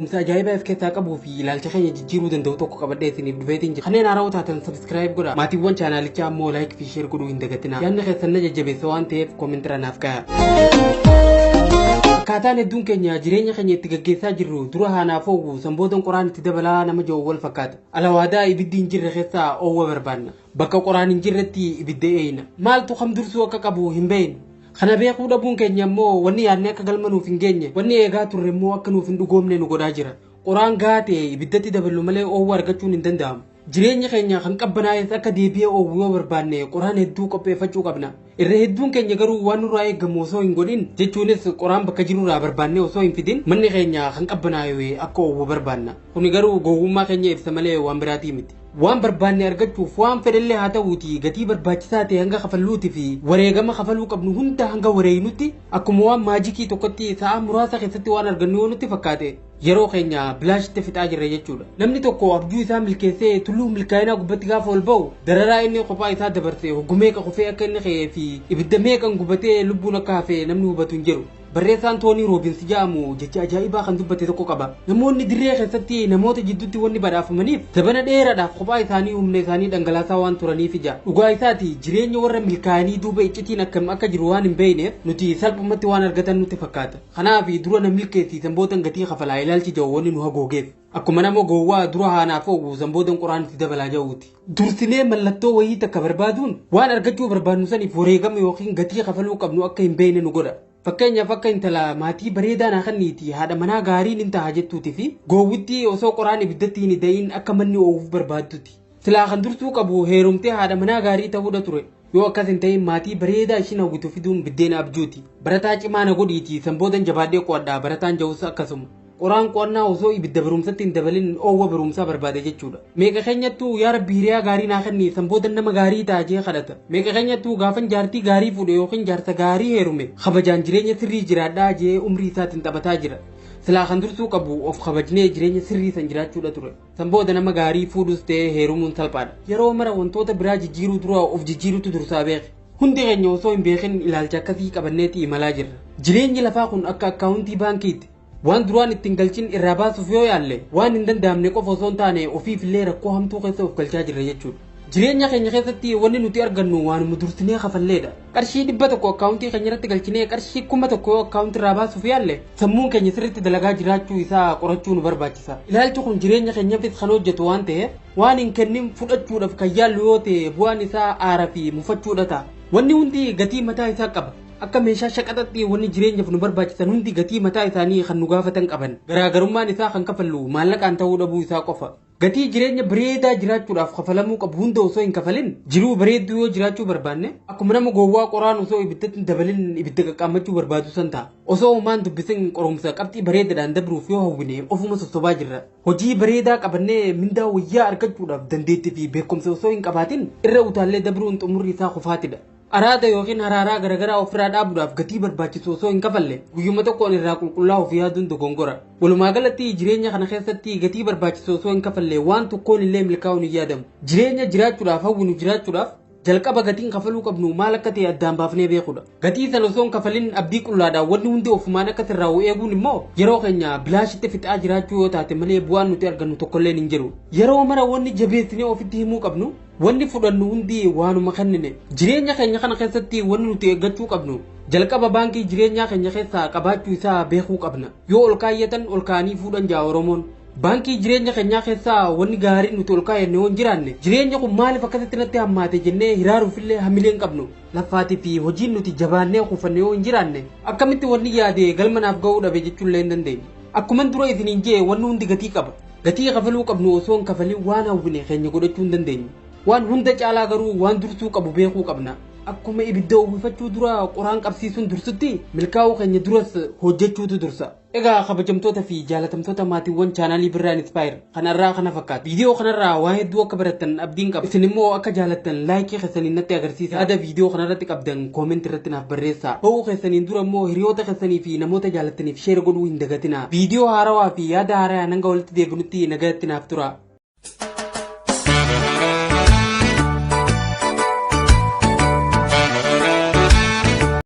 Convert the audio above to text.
Ajaa'iba if keessaa qabuu fi ilaalcha keenya jijjiiruu danda'u tokko qabadhee isiniif dhufeetiin jira. Kanneen haarawaa taatan subscribe godhaa. Maatiiwwan chaanaalichaa ammoo like fi share godhuu hin dagatinaa. Yaadni keessan na jajjabeessa waan ta'eef koomentira naaf kaa'aa. Akkaataan hedduun keenya jireenya keenya itti gaggeessaa jirru dura haanaaf oowwu sanboodan qoraan itti dabalaa nama jiru wal fakkaata. Alawaadaa ibiddi hin jirre keessaa oowwa barbaanna. Bakka qoraan hin jirretti ibidda eeyna. Maaltu kam dursuu akka qabu hin beeknu. Kana beekuu dhabuun keenya immoo wanni yaadnee akka galma nuuf hin geenye wanni eegaa turre immoo akka nuuf hin dhugoomne nu godhaa jira. Qoraan gaate ibiddatti dabalu malee oowwa argachuun hin danda'amu. Jireenya keenya kan qabbanaa'es akka deebi'ee oowwu yoo barbaanne qoraan hedduu qopheeffachuu qabna. Irra hedduun keenya garuu waan nurraa eegamu osoo hin godhin jechuunis qoraan bakka jirurraa barbaannee osoo hin fidin manni keenya kan qabbanaa'e akka oowwu barbaanna. Kuni garuu gowwummaa keenya ibsa malee waan biraatii miti. Waan barbaanne argachuuf waan fedhallee haa ta'uuti gatii barbaachisaa ta'e hanga kafalluuti fi wareegama kafaluu qabnu hunda hanga wareeynutti akkuma waan maajikii tokkotti sa'a muraasa keessatti waan argannu yoo nutti fakkaate yeroo keenya bilaashitti fixaa jirra jechuudha. Namni tokko abjuu isaa milkeessee tulluu milkaa'inaa gubbatti gaafa ol ba'u dararaa inni kophaa isaa dabarse hoggumee qofee akka inni ka'ee fi ibidda meeqan gubatee lubbuun akka hafe namni hubatu hin jiru. Barreessaan Toonii Roobinsi jedhamu jecha ajaa'ibaa kan dubbate tokko qaba. Namoonni dirree keessatti namoota jidduutti wanni badhaafamaniif zabana dheeraadhaaf kophaa isaanii humna isaanii dhangalaasaa waan turaniif ija. Dhugaa isaati jireenya warra milkaa'anii duuba iccitiin akkam akka jiru waan hin beekneef nuti salphumatti waan argatan nutti fakkaata. Kanaaf dura na milkeessi sanboodan gatii kafalaa ilaalchi jedhu wanni nu hagoogeef. Akkuma nama gowwaa dura haanaaf oowwu sanboodan qoraan itti dabalaa jiruuti. Dursinee mallattoo wayii takka barbaaduun waan argachuu barbaadnu saniif wareegama yookiin gatii kafaluu qabnu akka hin beekne nu godha. Fakkeenyaaf akka intala maatii bareedaa naa kanniiti haadha manaa gaariin hin ta'a jettuutii fi gowwitti osoo qoraan ibiddatti hin da'iin akka manni oowwuuf barbaadduti. Silaa kan dursuu qabu heerumtee haadha manaa gaarii ta'uudha ture. Yoo akkas hin ta'in maatii bareedaa ishiin hawwitu fiduun biddeena abjuuti. Barataa cimaa na godhiiti sanboodan jabaadhee qo'adhaa barataan ja'us akkasuma. Qoraan qo'annaa osoo ibidda barumsatti hin dabalin oowwa barumsaa barbaada jechuudha. Meeqa keenyattuu yaa rabbi hiriyaa gaarii naa kenni sanboodan nama gaarii ta'a jee kadhata. Meeqa keenyattuu gaafan jaartii gaarii fuudhe yookiin jaarsa gaarii heerume kabajaan jireenya sirrii jiraadhaa jee umrii isaatiin taphataa jira. Silaa kan dursuu qabu of kabajnee jireenya sirrii san jiraachuudha ture. Sanbooda nama gaarii fuudhus ta'ee heerumuun salphaadha. Yeroo mara wantoota biraa jijjiiruu dura of jijjiirutu dursaa beeke. Hundi keenya osoo hin beekin ilaalcha akkasii qabanneeti imalaa jirra. Jireenyi lafaa kun akka akkaawuntii baankiiti. Waan duraan ittiin galchin irraa baasuuf yoo yaalle waan hin danda'amne qofa osoo hin taane ofiif illee rakkoo hamtuu keessa of galchaa jirra jechuudha. Jireenya keenya keessatti wanni nuti argannu waanuma dursinee kafalleedha. Qarshii 100 akkaawuntii keenya irratti galchinee qarshii 1000 yoo akkaawuntii irraa baasuuf yaalle sammuun keenya sirriitti dalagaa jiraachuu isaa qorachuu nu barbaachisa. Ilaalchi kun jireenya keenyaafis kan hojjetu waan ta'eef waan hin kennin fudhachuudhaaf kan yaallu yoo ta'e bu'aan isaa aaraa fi mufachuudha ta'a. Wanni hundi gatii mataa isaa qaba. Akka meeshaa shaqaxatti wanni jireenyaaf nu barbaachisan hundi gatii mataa isaanii kan nu gaafatan qaban. Garaagarummaan isaa kan kafallu maallaqaan ta'uu dhabuu isaa qofa. Gatii jireenya bareedaa jiraachuudhaaf kafalamuu qabu hunda osoo hin kafalin jiruu bareedduu yoo jiraachuu barbaanne akkuma nama gowwaa qoraan osoo ibiddatti hin dabalin ibidda qaqqaammachuu barbaadu san ta'a. Osoo uumaan dubbisin qorumsa qabxii bareedaadhaan dabruuf yoo hawwine ofuma sossobaa jirra. Hojii bareedaa qabannee mindaa wayyaa argachuudhaaf dandeettii fi beekumsa osoo hin qabaatin irra utaallee dabruun xumurri isaa kufaatidha. Araada yookiin haraaraa garagaraa ofirraa dhaabuudhaaf gatii barbaachisu osoo hin kafalle guyyuma tokkoon irraa qulqullaa'uu fi yaaduun dogongora. Walumaa galatti jireenya kana keessatti gatii barbaachisu osoo hin kafalle waan tokkoon illee milkaa'uun hin yaadamu. Jireenya jiraachuudhaaf hawwinu jiraachuudhaaf jalqaba gatiin kafaluu qabnu maal akka ta'e addaan baafnee beekudha. Gatii sana osoo hin kafalin abdii qullaadhaan wanni hundi ofumaan akka sirraa'u eeguun immoo yeroo keenya bilaashitti fixaa jiraachuu yoo taate malee bu'aan nuti argannu tokkolleen hin jiru. Yeroo mara wanni jabeessinee ofitti himuu qabnu wanni fudhannu hundi waanuma kennine. Jireenya keenya kana keessatti wanni nuti eeggachuu qabnu jalqaba baankii jireenyaa keenya keessaa qabaachuu isaa beekuu qabna. Yoo ol kaayyatan ol kaanii fuudhan jaa Oromoon. Baankii jireenya keenyaa keessaa wanni gaariin nuti ol kaayyanne yoo hin jiraanne jireenya kun maaliif akkasitti natti hammaate jennee hiraaruufillee hamileen qabnu. Laffaatii fi hojiin nuti jabaannee kuufanne yoo hin jiraanne akkamitti wanni yaade galmanaaf ga'uu dhabe jechuullee hin dandeenye. Akkuman dura isiniin jee wanni hundi gatii qaba. Gatii kafaluu qabnu osoo hin kafalin waan hawwine keenya godhachuu hin dandeenyu. Waan hunda caalaa garuu waan dursuu qabu beekuu qabna. Akkuma ibidda uwwifachuu dura qoraan qabsiisuun dursutti milkaa'uu keenya duras hojjechuutu dursa. Egaa kabajamtoota fi jaalatamtoota maatiiwwan chaanaalii birraan inspire kanarraa kana fakkaata. Viidiyoo kanarraa waa hedduu akka barattan abdiin qaba. Isin immoo akka jaalattan laayikii keessaniin natti agarsiisa. Yaada viidiyoo kanarratti qabdan koomentii irratti naaf barreessaa. Ho'uu keessaniin dura immoo hiriyoota keessanii fi namoota jaalattaniif sheer godhuu hin dagatinaa. Viidiyoo haarawaa fi yaada haaraa hanga walitti deebinutti nagayatti naaf tura.